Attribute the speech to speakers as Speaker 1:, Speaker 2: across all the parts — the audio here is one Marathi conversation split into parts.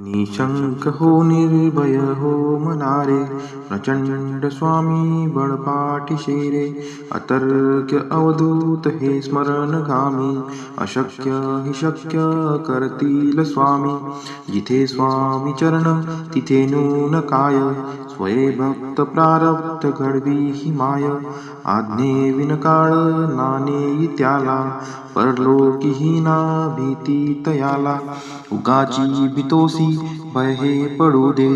Speaker 1: निशंक हो निर्भय हो मनारे, प्रचंड स्वामी बळपाठी रे. अतर्क्य अवधूत हे स्मरणगामी, अशक्य हि शक्य करतील स्वामी. जिथे स्वामी चरण तिथे नून काय, स्वये भक्त प्रारब्ध घडवी ही माय. आज्ञे विनकाळ नानेई त्याला, परलोकी हीना भीती तयाला. उगाची भीतोसी भय हे पडू दे,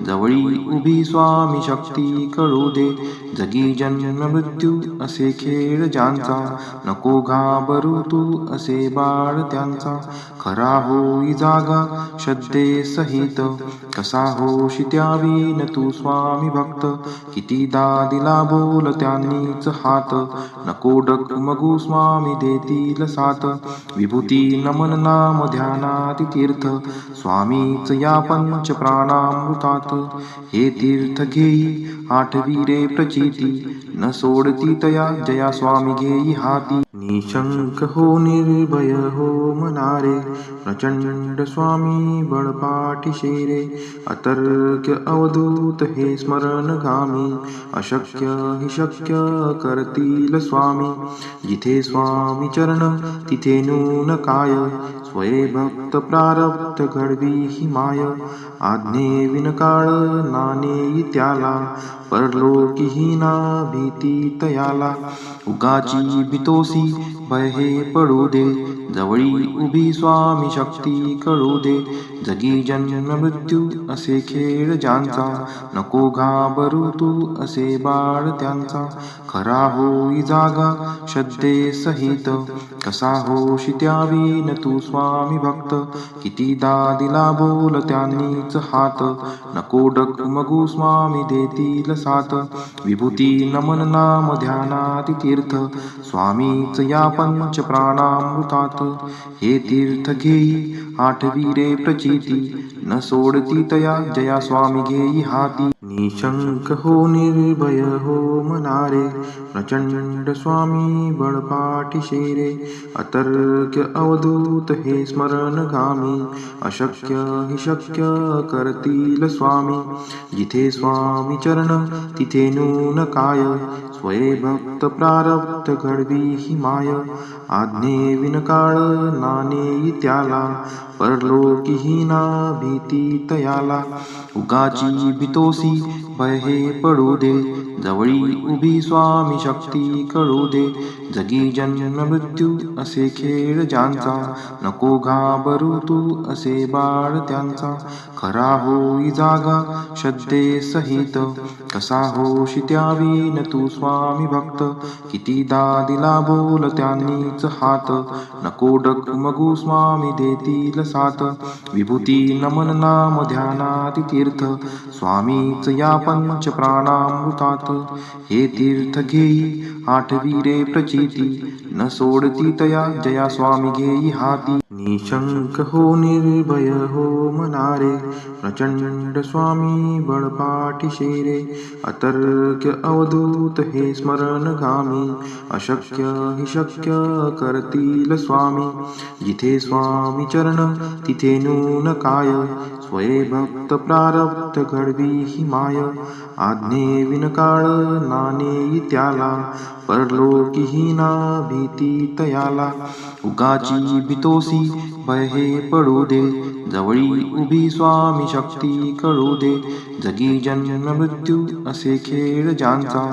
Speaker 1: जवळी उभी स्वामी शक्ती कळू दे. जगी जन्म मृत्यू असे खेळ ज्यांचा, नको घाबरू तू असे बाळ त्यांचा. खरा होई जागा श्रद्धे सहित, कसा होशी त्यावीन तू स्वामी भक्त. कितीदा दिला बोल त्यांनीच हात, नको डगमगू स्वामी देतील साथ. विभूती नमन नाम ध्यानाति तीर्थ, स्वामीच या पंच प्राणामृतात. हे तीर्थ घेई आठवी रे प्रचिती, न सोडती तया जया स्वामी घेई हाती. निशंक हो निर्भय हो मनारे, प्रचंड स्वामी बळपाठी रे. अतर्क्य अवधूत हे स्मरणगामी, अशक्य हि शक्य करतील स्वामी. जिथे स्वामी चरण तिथे नून काय, स्वये भक्त प्रारब्ध घडवी ही माय. आज्ञे विनकाळ नानेई त्याला, परलोकी हीना भीती तयाला. उगाची भीतोसी भय हे पडू दे, जवळी उभी स्वामी शक्ती कळू दे. जगी जन्म मृत्यू असे खेळ ज्यांचा, नको घाबरू तू असे बाळ त्यांचा. खरा होई जागा श्रद्धे सहित, कसा होशी त्यावीन तू स्वामी भक्त. कितीदा दिला बोल त्यांनीच हात, नको डगमगू स्वामी देतील साथ. विभूती नमन नाम ध्यानाति तीर्थ, स्वामीच या पंच प्राणामृतात. हे तीर्थ घेई आठवी रे प्रचिती, न सोडती तया जया स्वामी घेई हाती. निशंक हो निर्भय हो मनारे, प्रचंड स्वामी बळपाठी रे. अतर्क्य अवधूत हे स्मरणगामी, अशक्य हि शक्य करतील स्वामी. जिथे स्वामी चरण तिथे नून काय, स्वये भक्त प्रारब्ध घडवी ही माय. आज्ञे विनकाळ नानेई त्याला, परलोकी हीना भीती तयाला. उगाची भीतोसी भय हे पडू दे, जवळी उभी स्वामी शक्ती कळू दे. जगी जन्म मृत्यू असे खेळ ज्यांचा, नको घाबरू तू असे बाळ त्यांचा. खरा होई जागा श्रद्धे सहित, कसा होशी त्यावीन तू स्वामी भक्त. कितीदा दिला बोल त्यांनीच हात, नको डगमगू स्वामी देतील साथ. विभूती नमन नाम ध्यानाति तीर्थ, स्वामीच या पंच प्राणामृतात. हे तीर्थ घेई आठवी रे प्रचिती, न सोडती तया जया स्वामी घेई हाती. निशंक हो निर्भय हो मनारे, प्रचंड स्वामी बळपाठी रे. अतर्क्य अवधूत हे स्मरणगामी, अशक्य हि शक्य करतील स्वामी. जिथे स्वामी चरण तिथे नून काय, स्वये भक्त प्रारब्ध घडवी ही माय. आज्ञे विनकाळ नानेई त्याला, परलोकी हीना भीती तयाला. उगाची भीतोसी भय हे पडू दे, जवळी उभी स्वामी शक्ती कळू दे. जगी जन्म मृत्यू असे खेळ ज्यांचा,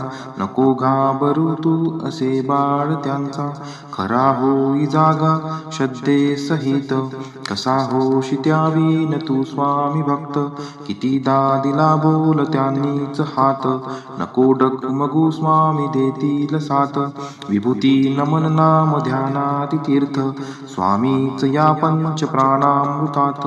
Speaker 1: नको घाबरू तू असे बाळ त्यांचा. खरा होई जागा श्रद्धे सहित, कसा होशी त्यावीन तू स्वामी भक्त. कितीदा दिला बोल त्यांनीच हात, नको डगमगू स्वामी देतील साथ. विभूती नमन नाम ध्यानाति तीर्थ, स्वामीच या पंच प्राणामृतात.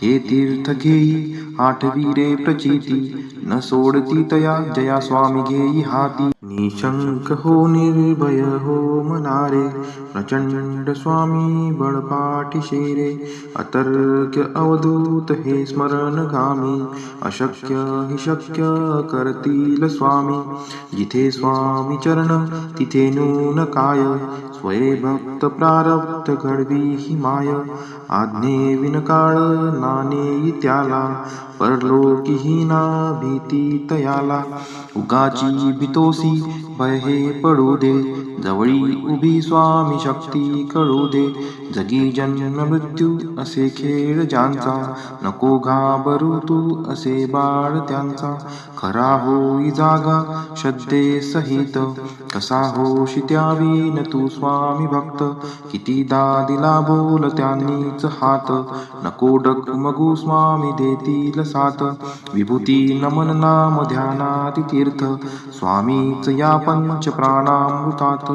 Speaker 1: हे तीर्थ घेई आठवी रे प्रचिती, न सोडती तया जया स्वामी घेई हाती. निशंक हो निर्भय हो मनारे, प्रचंड स्वामी बळपाठी शेरे. अतर्क्य अवधूत हे स्मरणगामी, अशक्य हि शक्य करतील स्वामी. जिथे स्वामी चरण तिथे नून काय, स्वये भक्त प्रारब्ध घडवी ही माय. आज्ञे विनकाळ नानेई त्याला, परलोकीहीना भीती तयाला. उगाची भीतोसी भय हे पडू दे, जवळी उभी स्वामी शक्ती कळू दे. जगी जन्म मृत्यू असे खेळ ज्यांचा, नको घाबरू तू असे बाळ त्यांचा. खरा होई जागा श्रद्धे सहित, कसा होशी त्यावीन तू स्वामी भक्त. कितीदा दिला बोल त्यांनीच हात, नको डगमगू स्वामी देतील साथ. विभूती नमन नाम ध्यानाति तीर्थ, स्वामीच या पंच प्राणामृतात.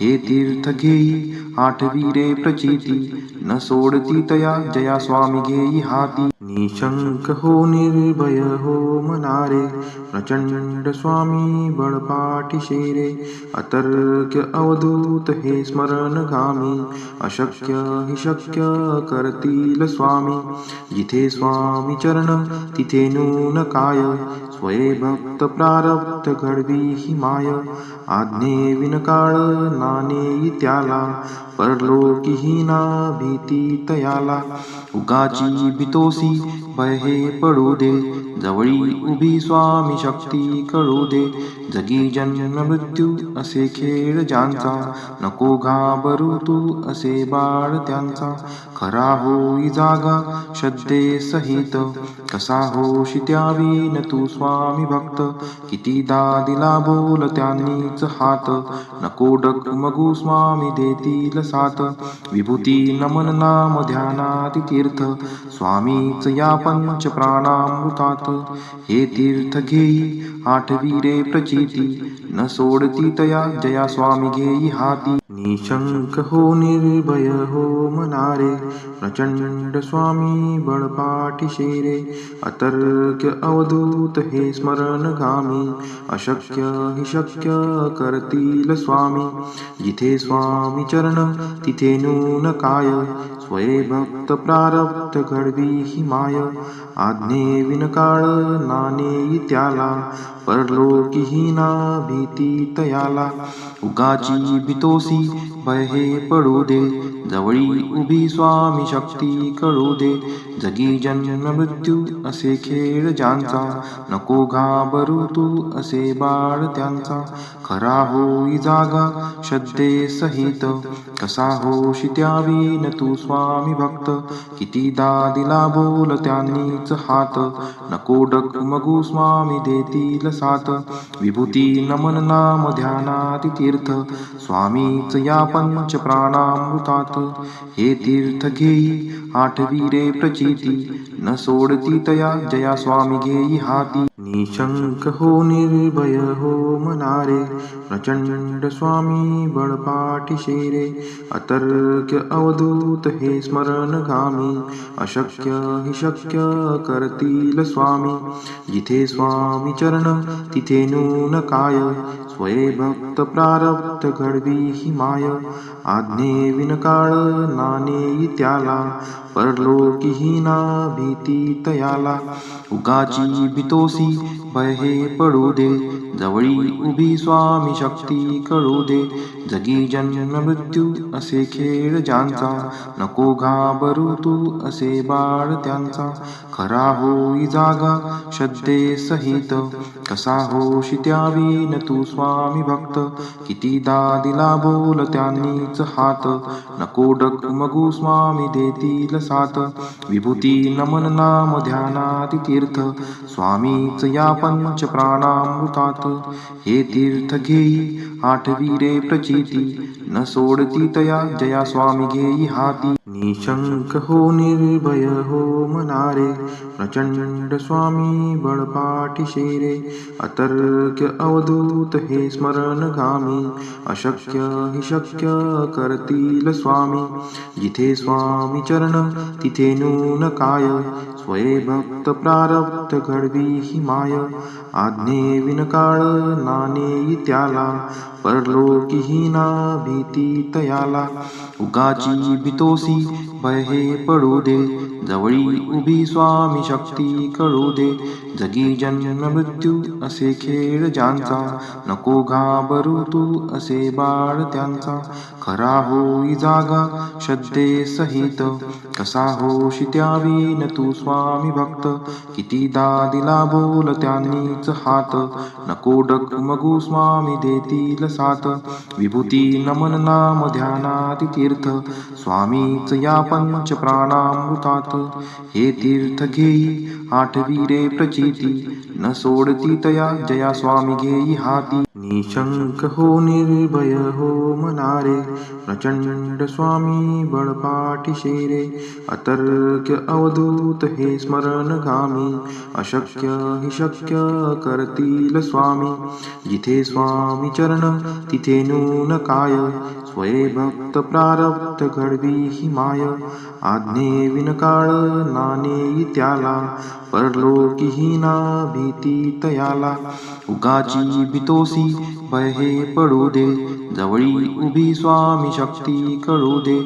Speaker 1: हे तीर्थ घेई आठवी रे प्रचिती, न सोडती तया जया स्वामी घेई हाती. निशंक हो निर्भय हो मनारे, प्रचंड स्वामी बळपाठी शेरे. अतर्क्य अवधूत हे स्मरणगामी, अशक्य हि शक्य करतील स्वामी. जिथे स्वामी चरण तिथे नून काय, स्वये भक्त प्रारब्ध घडवी ही माय. आज्ञे विनकाळ नानेई त्याला, परलोकीहीना भीती तयाला. उगाची भीतोसी भय हे पडू दे, जवळी उभी स्वामी शक्ती कळू दे. जगी जन्म मृत्यू असे खेळ ज्यांचा, नको घाबरू तू असे बाळ त्यांचा. खरा होई जागा श्रद्धे सहित, कसा होशी त्यावीन तू स्वामी भक्त. कितीदा दिला बोल त्यांनीच हात, नको डगमगू स्वामी देतील साथ. विभूती नमन नाम ध्यानाति तीर्थ, स्वामीच या पंच प्राणामृतात. हे तीर्थ घेई आठवी रे प्रचिती, न सोडती तया जया स्वामी घेई हाती. निशंक हो निर्भय हो मनारे, प्रचंड स्वामी बळपाठी शेरे. अतर्क्य अवधूत हे स्मरणगामी, अशक्य हि शक्य करतील स्वामी. जिथे स्वामी चरण तिथे नून काय, स्वये भक्त प्रारब्ध घडवी ही माय. आज्ञे विनकाळ नानेई त्याला, परलोकीहीना भीती तयाला. उगाची भीतोसी भय हे पडू दे, जवळी उभी स्वामी शक्ती कळू दे. जगी जन्म मृत्यू असे खेळ ज्यांचा, नको घाबरू तू असे बाळ त्यांचा. खरा होई जागा श्रद्धे सहित, कसा होशी त्यावीन तू स्वामी भक्त. कितीदा दिला बोल त्यांनीच हात, नको डगमगू स्वामी देतील साथ. विभूती नमन नाम ध्यानाति तीर्थ, स्वामीच या पंच प्राणामृतात. हे तीर्थ घेई आठवी रे प्रचिती, न सोडती तया जया स्वामी घेई हाती. निशंक हो निर्भय हो मनारे, प्रचंड स्वामी बळपाठी शेरे. अतर्क्य अवधूत हे स्मरणगामी, अशक्य हि शक्य करतील स्वामी. जिथे स्वामी चरण तिथे नून काय, स्वये भक्त प्रारब्ध घडवी ही माय. आज्ञे विनकाळ नानेई त्याला, परलोकीहीना भीती तयाला. उगाची भीतोसी भय हे पडू दे, जवळी उभी स्वामी शक्ती कळू दे. जगी जन्म मृत्यू असे खेळ ज्यांचा, नको घाबरू तू असे बाळ त्यांचा. खरा होई जागा श्रद्धे सहित, कसा होशी त्यावीन तू स्वामी भक्त. कितीदा दिला बोल त्यांनीच हात, नको डगमगू स्वामी देतील साथ. विभूती नमन नाम ध्यानाति तीर्थ, स्वामीच या पंच प्राणामृतात. हे तीर्थ घेई आठवी रे प्रचिती, न सोडती तया जया स्वामी घेई हाती. निशंक हो निर्भय हो मनारे, प्रचंड स्वामी बळपाठी शेरे. अतर्क्य अवधूत हे स्मरणगामी, अशक्य हि शक्य करतील स्वामी. जिथे स्वामी चरण तिथे नून काय, स्वये भक्त प्रारब्ध घडवी ही माय आज्ञे विनकाळ नानेई त्याला परलोकीही ना भीती तयाला उगाची भीतोसी भय हे पडू दे जवळी उभी स्वामी शक्ती कळू दे जगी जन्म मृत्यू असे खेळ ज्यांचा नको घाबरू तू असे बाळ त्यांचा खरा होई जागा श्रद्धे सहित कसा होशी त्यावीन तू स्वामी भक्त कितीदा दिला बोल त्यांनीच हात नको डगमगू स्वामी देतील साथ विभूती नमन नाम ध्यानाति तीर्थ स्वामीच या पंच प्राणामृतात हे तीर्थ घेई आठवी प्रचिती न सोडती तया जया स्वामी घेई हाती निशंक हो निर्भय हो मनारे प्रचंड स्वामी बळपाठीशे रे अतर्क्य अवधूत हे स्मरणगामी अशक्य हि शक्य करतील स्वामी जिथे स्वामी चरण तिथे नून काय स्वये भक्त प्रारब्ध घडवी ही माय आज्ञे विनकाळ नानेई त्याला परलोकीही ना भीती तयाला उगाची भीतोसी भय हे पडू दे जवळी उभी स्वामी शक्ती कळू दे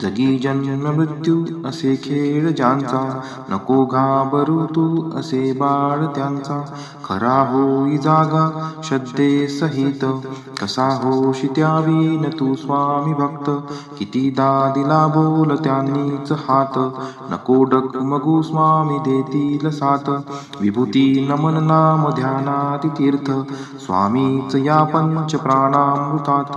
Speaker 1: जगी जन्म मृत्यू असे खेळ ज्यांचा नको घाबरू तू असे बाळ त्यांचा खरा होई जागा श्रद्धे सहित कसा होशी त्यावीन तू स्वामी भक्त कितीदा दिला बोल त्यांनीच हात नको डगमगू स्वामी देतील साथ विभूती नमन नाम ध्यानाति तीर्थ स्वामीच या पंच प्राणामृतात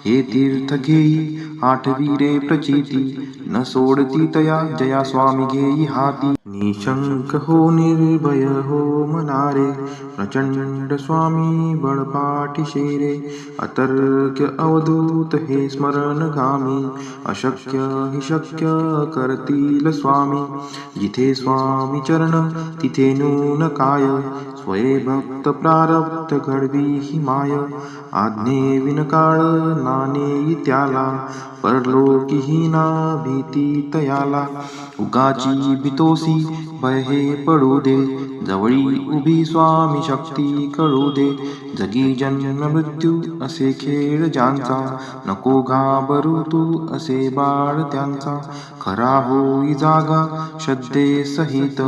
Speaker 1: हे तीर्थ घेई आठवी प्रचिती न सोडती तया जया स्वामी घेई हाती निशंक हो निर्भय हो मनारे प्रचंड स्वामी बळपाठीशे रे अतर्क्य अवधूत हे स्मरणगामी अशक्य हि शक्य करतील स्वामी जिथे स्वामी चरण तिथे नून काय स्वये भक्त प्रारब्ध घडवी ही माय आज्ञे विनकाळ नानेई त्याला परलोकीही ना भीती तयाला उगाची भीतोसी भय हे पडू दे जवळी उभी स्वामी शक्ती कळू दे जगी जन्म मृत्यू असे खेळ ज्यांचा नको घाबरू तू असे बाळ त्यांचा खरा होई जागा श्रद्धे सहित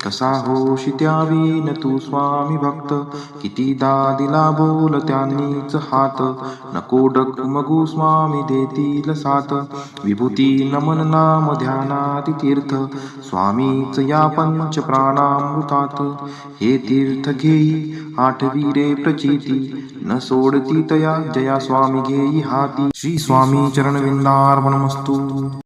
Speaker 1: कसा होशी त्यावीन तू स्वामी भक्त कितीदा दिला बोल त्यांनीच हात नको डगमगू स्वामी देतील साथ विभूती नमन नाम ध्यानाति तीर्थ स्वामीच या पंच प्राणामृतात हे तीर्थ घेई आठवी प्रचिती न सोडती तया जया स्वामी घेई हाती श्री स्वामी चरणविंदार्पणमस्तु।